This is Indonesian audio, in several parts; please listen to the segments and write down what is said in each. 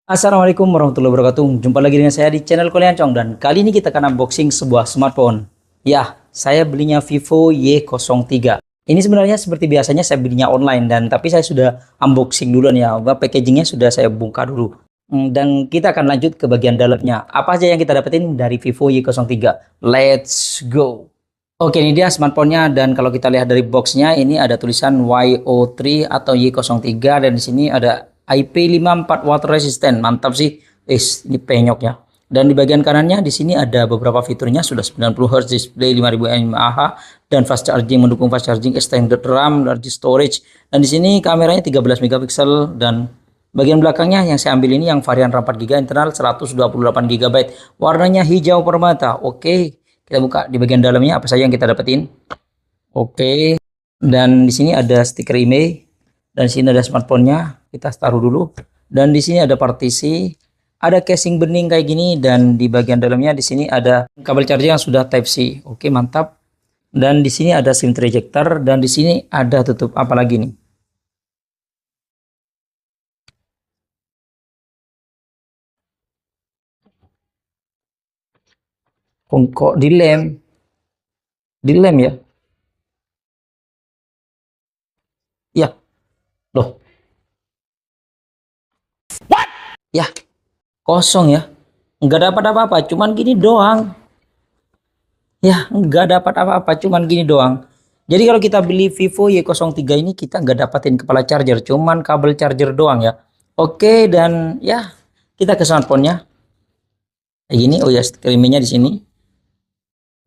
Assalamualaikum warahmatullahi wabarakatuh. Jumpa lagi dengan saya di channel Kolean Cong, dan kali ini kita akan unboxing sebuah smartphone. Ya, saya belinya Vivo Y03. Ini sebenarnya seperti biasanya saya belinya online, dan tapi saya sudah unboxing duluan ya. Packagingnya sudah saya buka dulu. Dan kita akan lanjut ke bagian dalamnya. Apa aja yang kita dapetin dari Vivo Y03? Let's go. Oke, ini dia smartphone-nya, dan kalau kita lihat dari box-nya ini ada tulisan Y03 atau Y03, dan di sini ada IP54 water resistant. Mantap sih. Ini penyok ya. Dan di bagian kanannya di sini ada beberapa fiturnya, sudah 90 Hz display, 5000 mAh, dan fast charging, mendukung fast charging, extended RAM, large storage. Dan di sini kameranya 13 megapiksel, dan bagian belakangnya yang saya ambil ini yang varian RAM 4 GB internal 128 GB. Warnanya hijau permata. Oke. Kita buka di bagian dalamnya apa saja yang kita dapetin. Oke. Dan di sini ada stiker IMEI, dan di sini ada smartphone-nya. Kita taruh dulu. Dan di sini ada partisi, ada casing bening kayak gini, dan di bagian dalamnya di sini ada kabel charger yang sudah Type C. Oke, mantap. Dan di sini ada SIM ejector, dan di sini ada tutup apa lagi nih? Kok dilem? Dilem ya? Ya, loh. Ya, kosong ya. Nggak dapat apa-apa, cuman gini doang. Ya, nggak dapat apa-apa, cuman gini doang. Jadi kalau kita beli Vivo Y03 ini, kita nggak dapatin kepala charger, cuman kabel charger doang ya. Oke, dan ya kita ke smartphone-nya. Kayak gini. Oh ya, stiker IMEI-nya di sini.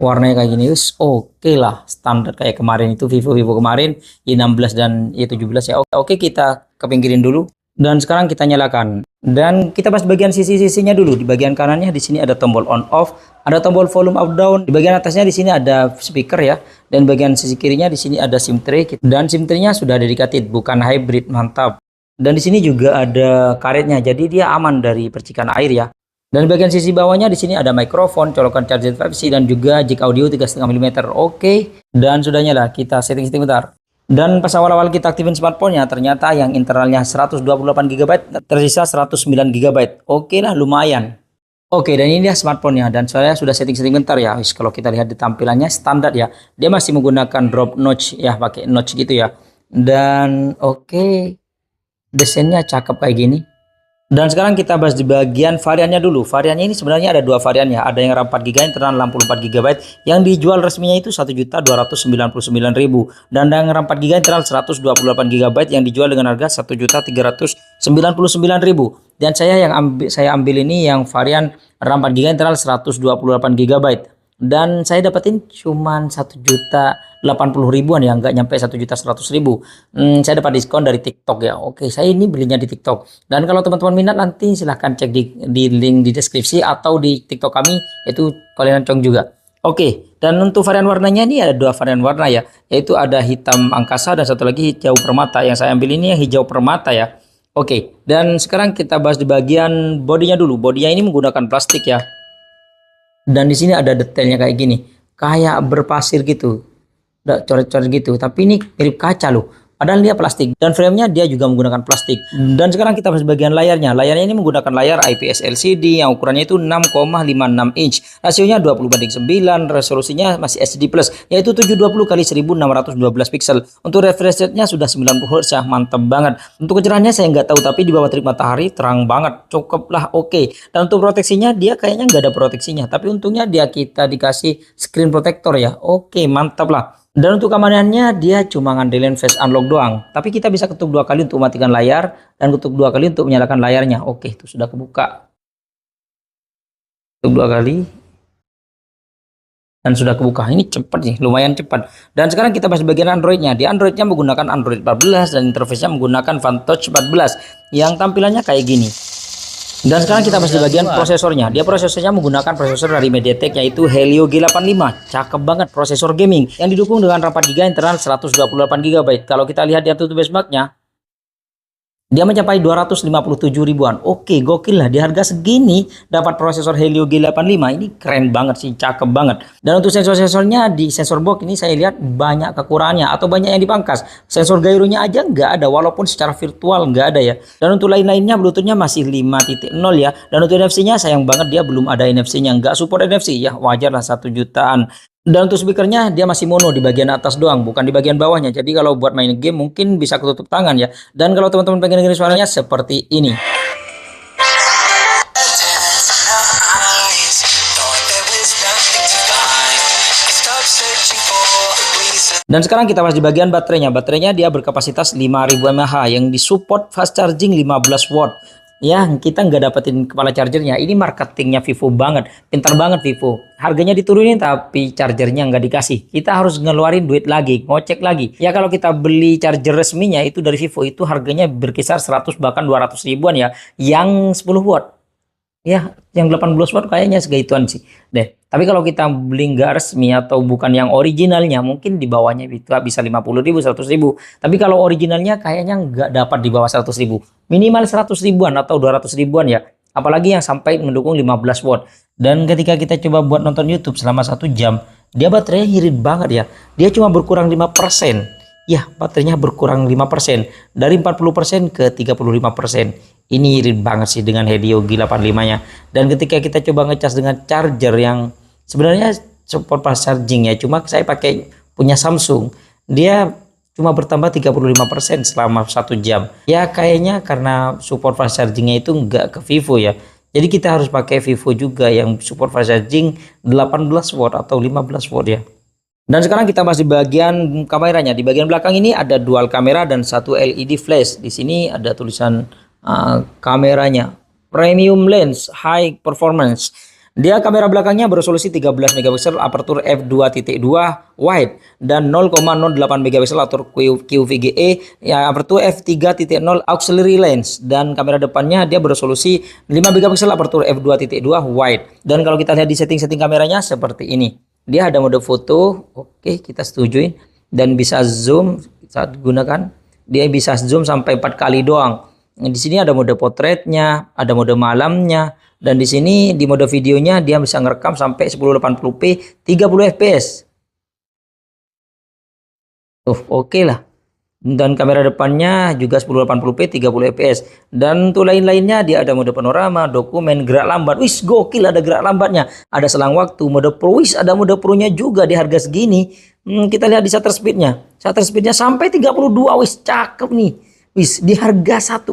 Warnanya kayak gini. Oke lah, standar kayak kemarin itu, Vivo kemarin Y16 dan Y17 ya. Oke, kita kepinggirin dulu. Dan sekarang kita nyalakan. Dan kita bahas bagian sisi-sisinya dulu. Di bagian kanannya di sini ada tombol on off, ada tombol volume up down. Di bagian atasnya di sini ada speaker ya. Dan bagian sisi kirinya di sini ada SIM tray. Dan SIM tray-nya sudah dedicated, bukan hybrid, mantap. Dan di sini juga ada karetnya, jadi dia aman dari percikan air ya. Dan bagian sisi bawahnya di sini ada mikrofon, colokan charger Type-C, dan juga jack audio 3,5 mm. Oke, dan sudah nyala. Kita setting-setting bentar. Dan pas awal-awal kita aktifin smartphone-nya, ternyata yang internalnya 128 GB, tersisa 109 GB. Oke lah, lumayan. Oke, dan ini dia smartphone-nya, dan saya sudah setting-setting bentar ya. Kalau kita lihat di tampilannya standar ya, dia masih menggunakan drop notch ya, pakai notch gitu ya. Dan oke, desainnya cakep kayak gini. Dan sekarang kita bahas di bagian variannya dulu. Variannya ini sebenarnya ada dua varian ya. Ada yang RAM 4 GB internal 64 GB, yang dijual resminya itu 1.299.000, dan yang RAM 4 GB internal 128 GB yang dijual dengan harga 1.399.000. Dan saya ambil ini yang varian RAM 4 GB internal 128 GB. Dan saya dapetin cuman 1.080.000-an ya, nggak nyampe 1.100.000. Saya dapat diskon dari TikTok ya. Oke, saya ini belinya di TikTok. Dan kalau teman-teman minat, nanti silahkan cek di link di deskripsi atau di TikTok kami, itu kalian cong juga. Oke, dan untuk varian warnanya ini ada dua varian warna ya, yaitu ada hitam angkasa dan satu lagi hijau permata. Yang saya ambil ini yang hijau permata ya. Oke, dan sekarang kita bahas di bagian bodinya dulu. Bodinya ini menggunakan plastik ya. Dan di sini ada detailnya kayak gini, kayak berpasir gitu, udah coret-coret gitu, tapi ini mirip kaca loh, padahal dia plastik. Dan framenya dia juga menggunakan plastik. Dan sekarang kita bahas bagian layarnya. Layarnya ini menggunakan layar IPS LCD yang ukurannya itu 6,56 inch, rasionya 20:9, resolusinya masih HD plus, yaitu 720 x 1612 pixel. Untuk refresh rate-nya sudah 90 Hz ya, mantap banget. Untuk kecerahannya saya nggak tahu, tapi di bawah terik matahari terang banget, cukup lah. Oke, dan untuk proteksinya dia kayaknya nggak ada proteksinya, tapi untungnya kita dikasih screen protector ya. Oke, mantap lah. Dan untuk keamanannya dia cuma ngandelin face unlock doang, tapi kita bisa ketuk 2 kali untuk mematikan layar, dan ketuk 2 kali untuk menyalakan layarnya. Oke, itu sudah kebuka. Ketuk 2 kali dan sudah kebuka. Ini cepat nih, lumayan cepat. Dan sekarang kita bahas bagian Androidnya. Di Androidnya menggunakan Android 14, dan interface-nya menggunakan Fantouch 14 yang tampilannya kayak gini. Dan sekarang kita bahas di bagian prosesornya. Dia prosesornya menggunakan prosesor dari MediaTek, yaitu Helio G85. Cakep banget, prosesor gaming yang didukung dengan RAM 4 GB internal 128 GB. Kalau kita lihat di AnTuTu benchmark-nya, Dia mencapai 257 ribuan. Oke, gokil lah. Di harga segini dapat prosesor Helio G85. Ini keren banget sih, cakep banget. Dan untuk sensor-sensornya di sensor box ini saya lihat banyak kekurangannya atau banyak yang dipangkas. Sensor gyronya aja nggak ada, walaupun secara virtual nggak ada ya. Dan untuk lain-lainnya Bluetoothnya masih 5.0 ya. Dan untuk NFC-nya sayang banget dia belum ada NFC-nya. Nggak support NFC ya, wajar lah 1 jutaan. Dan untuk speakernya dia masih mono di bagian atas doang, bukan di bagian bawahnya. Jadi kalau buat main game mungkin bisa ketutup tangan ya. Dan kalau teman-teman pengen dengerin suaranya seperti ini. Dan sekarang kita bahas di bagian baterainya. Baterainya dia berkapasitas 5000 mAh yang disupport fast charging 15 watt. Ya, kita nggak dapetin kepala chargernya. Ini marketingnya Vivo banget. Pintar banget Vivo. Harganya diturunin tapi chargernya nggak dikasih. Kita harus ngeluarin duit lagi, ngocek lagi. Ya kalau kita beli charger resminya itu dari Vivo itu harganya berkisar 100 bahkan 200 ribuan ya. Yang 10 watt. Ya, yang 18 watt kayaknya segituan sih deh. Tapi kalau kita beli nggak resmi atau bukan yang originalnya, mungkin di bawahnya bisa 50 ribu, 100 ribu. Tapi kalau originalnya kayaknya nggak dapat di bawah 100 ribu. Minimal 100 ribuan atau 200 ribuan ya. Apalagi yang sampai mendukung 15 watt. Dan ketika kita coba buat nonton YouTube selama 1 jam, dia baterainya irit banget ya. Dia cuma berkurang 5%. Ya, baterainya berkurang 5%. Dari 40% ke 35%. Ini irit banget sih dengan Helio G85-nya. Dan ketika kita coba ngecas dengan charger yang sebenarnya support fast charging ya, cuma saya pakai punya Samsung. Dia cuma bertambah 35% selama 1 jam. Ya kayaknya karena support fast chargingnya itu enggak ke Vivo ya. Jadi kita harus pakai Vivo juga yang support fast charging 18 watt atau 15 watt ya. Dan sekarang kita bahas di bagian kameranya. Di bagian belakang ini ada dual kamera dan satu LED flash. Di sini ada tulisan kameranya premium lens high performance. Dia kamera belakangnya beresolusi 13 megapiksel aperture f2.2 wide dan 0,08 megapiksel aperture QVGA ya, aperture f3.0 auxiliary lens. Dan kamera depannya dia beresolusi 5 megapiksel aperture f2.2 wide. Dan kalau kita lihat di setting-setting kameranya seperti ini. Dia ada mode foto, oke kita setujuin, dan bisa zoom saat gunakan. Dia bisa zoom sampai 4 kali doang. Di sini ada mode potretnya, ada mode malamnya, dan di sini di mode videonya dia bisa ngerekam sampai 1080p 30 fps. Oke lah. Dan kamera depannya juga 1080p 30 fps. Dan untuk lain-lainnya dia ada mode panorama, dokumen, gerak lambat. Wis gokil, ada gerak lambatnya. Ada selang waktu, mode pro, wis ada mode pro-nya juga di harga segini. Kita lihat di shutter speednya. Shutter speednya sampai 32, wis cakep nih. Wis di harga 1,2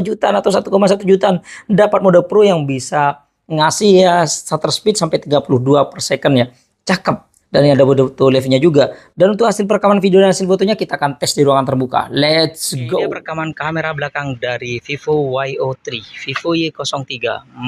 jutaan atau 1,1 jutaan dapat mode pro yang bisa ngasih ya shutter speed sampai 32 per second ya. Cakep. Dan ini ada mode live-nya juga. Dan untuk hasil perekaman video dan hasil fotonya kita akan tes di ruangan terbuka. Let's go. Ini perekaman kamera belakang dari Vivo Y03, Vivo Y03.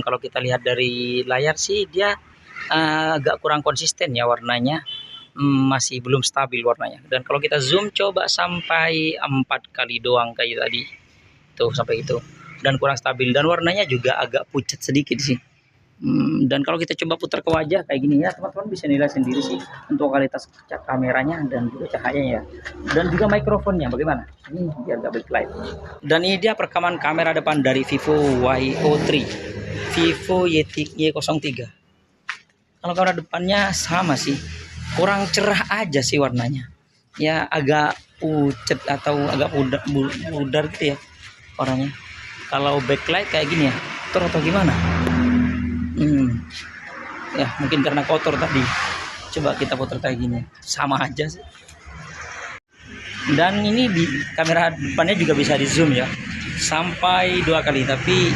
Kalau kita lihat dari layar sih dia agak kurang konsisten ya warnanya. Masih belum stabil warnanya. Dan kalau kita zoom coba sampai 4 kali doang kayak tadi. Tuh sampai itu. Dan kurang stabil dan warnanya juga agak pucat sedikit sih. Dan kalau kita coba putar ke wajah kayak gini ya, teman-teman bisa nilai sendiri sih untuk kualitas kameranya dan juga cahayanya ya. Dan juga mikrofonnya bagaimana? Ini biar gak backlight. Dan ini dia perekaman kamera depan dari Vivo Y03, Vivo Y03. Kalau kamera depannya sama sih, kurang cerah aja sih warnanya. Ya agak pucat atau agak pudar gitu ya warnanya. Kalau backlight kayak gini ya, atau gimana? Ya mungkin karena kotor tadi. Coba kita putar kayak gini, sama aja sih. Dan ini di kamera depannya juga bisa di zoom ya, sampai 2 kali. Tapi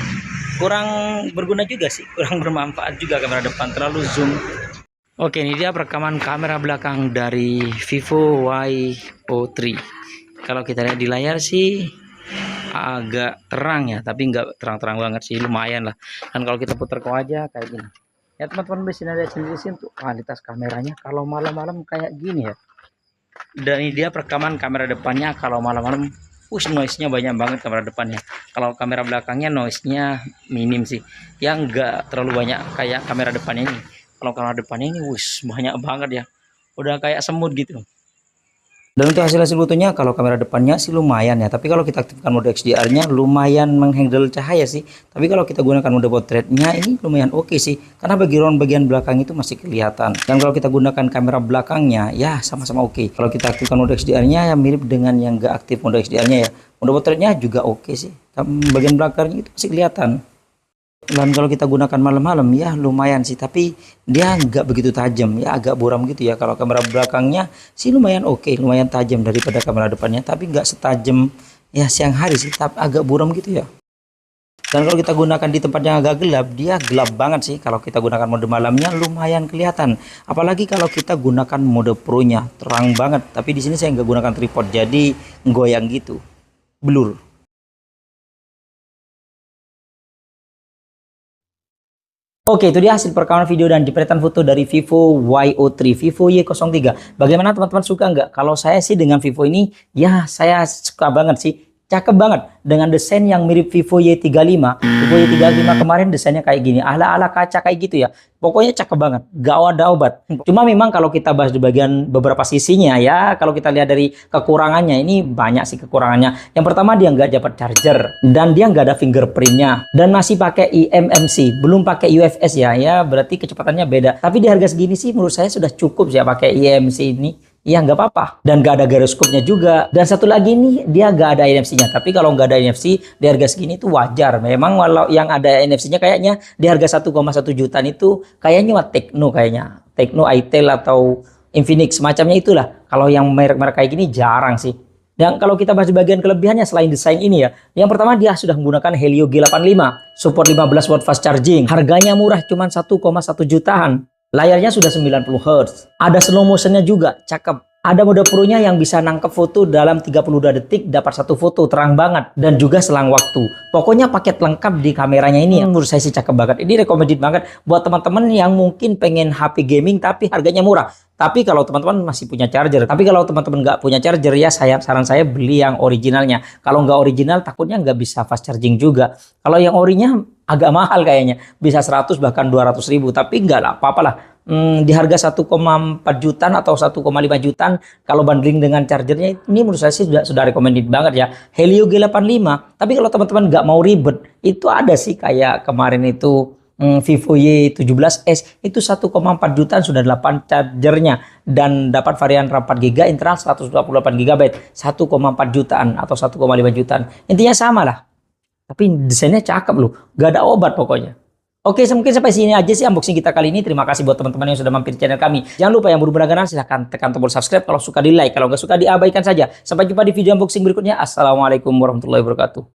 kurang berguna juga sih, kurang bermanfaat juga kamera depan, terlalu zoom. Oke, ini dia perekaman kamera belakang dari Vivo Y03. Kalau kita lihat di layar sih agak terang ya, tapi nggak terang-terang banget sih, lumayan lah. Dan kalau kita putar ke wajah kayak gini ya, teman-teman bisa lihat sendiri sih untuk kualitas kameranya kalau malam-malam kayak gini ya. Dan ini dia perekaman kamera depannya kalau malam-malam. Noise-nya banyak banget kamera depannya. Kalau kamera belakangnya noise-nya minim sih, yang nggak terlalu banyak kayak kamera depannya ini. Kalau kamera depannya ini banyak banget ya, udah kayak semut gitu. Dan untuk hasil-hasil fotonya, kalau kamera depannya sih lumayan ya. Tapi kalau kita aktifkan mode XDR-nya, lumayan menghandle cahaya sih. Tapi kalau kita gunakan mode portraitnya, ini lumayan oke sih. Karena bagian belakang itu masih kelihatan. Dan kalau kita gunakan kamera belakangnya, ya sama-sama oke. Kalau kita aktifkan mode XDR-nya, ya mirip dengan yang nggak aktif mode XDR-nya ya. Mode portraitnya juga oke sih. Bagian belakangnya itu masih kelihatan. Dan kalau kita gunakan malam-malam ya lumayan sih, tapi dia nggak begitu tajam ya, agak buram gitu ya. Kalau kamera belakangnya sih lumayan oke, lumayan tajam daripada kamera depannya, tapi nggak setajam ya siang hari sih, tapi agak buram gitu ya. Dan kalau kita gunakan di tempat yang agak gelap, dia gelap banget sih. Kalau kita gunakan mode malamnya lumayan kelihatan, apalagi kalau kita gunakan mode pro-nya terang banget. Tapi di sini saya nggak gunakan tripod, jadi goyang gitu, blur. Oke, itu dia hasil perekaman video dan jepretan foto dari Vivo Y03, Vivo Y03. Bagaimana teman-teman, suka nggak? Kalau saya sih dengan Vivo ini, ya saya suka banget sih. Cakep banget. Dengan desain yang mirip Vivo Y35. Vivo Y35 kemarin desainnya kayak gini. Ala-ala kaca kayak gitu ya. Pokoknya cakep banget. Gawat daubat. Cuma memang kalau kita bahas di bagian beberapa sisinya ya, kalau kita lihat dari kekurangannya, ini banyak sih kekurangannya. Yang pertama, dia nggak dapat charger. Dan dia nggak ada fingerprintnya. Dan masih pakai eMMC. Belum pakai UFS ya. Ya berarti kecepatannya beda. Tapi di harga segini sih menurut saya sudah cukup sih ya pakai eMMC ini. Ya nggak apa-apa. Dan nggak ada gyroscope-nya juga. Dan satu lagi nih, dia nggak ada NFC-nya. Tapi kalau nggak ada NFC, di harga segini itu wajar. Memang walau yang ada NFC-nya kayaknya di harga 1,1 jutaan itu kayaknya Tecno kayaknya. Tecno, Itel atau Infinix. Semacamnya itulah. Kalau yang merek-merek kayak gini jarang sih. Dan kalau kita bahas bagian kelebihannya selain desain ini ya. Yang pertama, dia sudah menggunakan Helio G85. Support 15 watt fast charging. Harganya murah, cuma 1,1 jutaan. Layarnya sudah 90 Hz. Ada slow motionnya juga, cakep. Ada mode pro-nya yang bisa nangkep foto dalam 32 detik, dapat satu foto, terang banget. Dan juga selang waktu. Pokoknya paket lengkap di kameranya ini yang menurut saya sih cakep banget. Ini recommended banget buat teman-teman yang mungkin pengen HP gaming tapi harganya murah. Tapi kalau teman-teman masih punya charger. Tapi kalau teman-teman nggak punya charger ya, saran saya beli yang originalnya. Kalau nggak original takutnya nggak bisa fast charging juga. Kalau yang orinya agak mahal kayaknya. Bisa 100 bahkan 200 ribu. Tapi nggak lah, apa-apa lah. Di harga 1,4 jutaan atau 1,5 jutaan kalau bundling dengan chargernya, ini menurut saya sih sudah recommended banget ya. Helio G85. Tapi kalau teman-teman nggak mau ribet, itu ada sih kayak kemarin itu Vivo Y17s itu 1,4 jutaan sudah 8 chargernya dan dapat varian RAM 4 GB internal 128 GB 1,4 jutaan atau 1,5 jutaan. Intinya sama lah. Tapi desainnya cakep loh. Gak ada obat pokoknya. Oke, mungkin sampai sini aja sih unboxing kita kali ini. Terima kasih buat teman-teman yang sudah mampir channel kami. Jangan lupa yang baru berlangganan silahkan tekan tombol subscribe. Kalau suka di like, kalau nggak suka diabaikan saja. Sampai jumpa di video unboxing berikutnya. Assalamualaikum warahmatullahi wabarakatuh.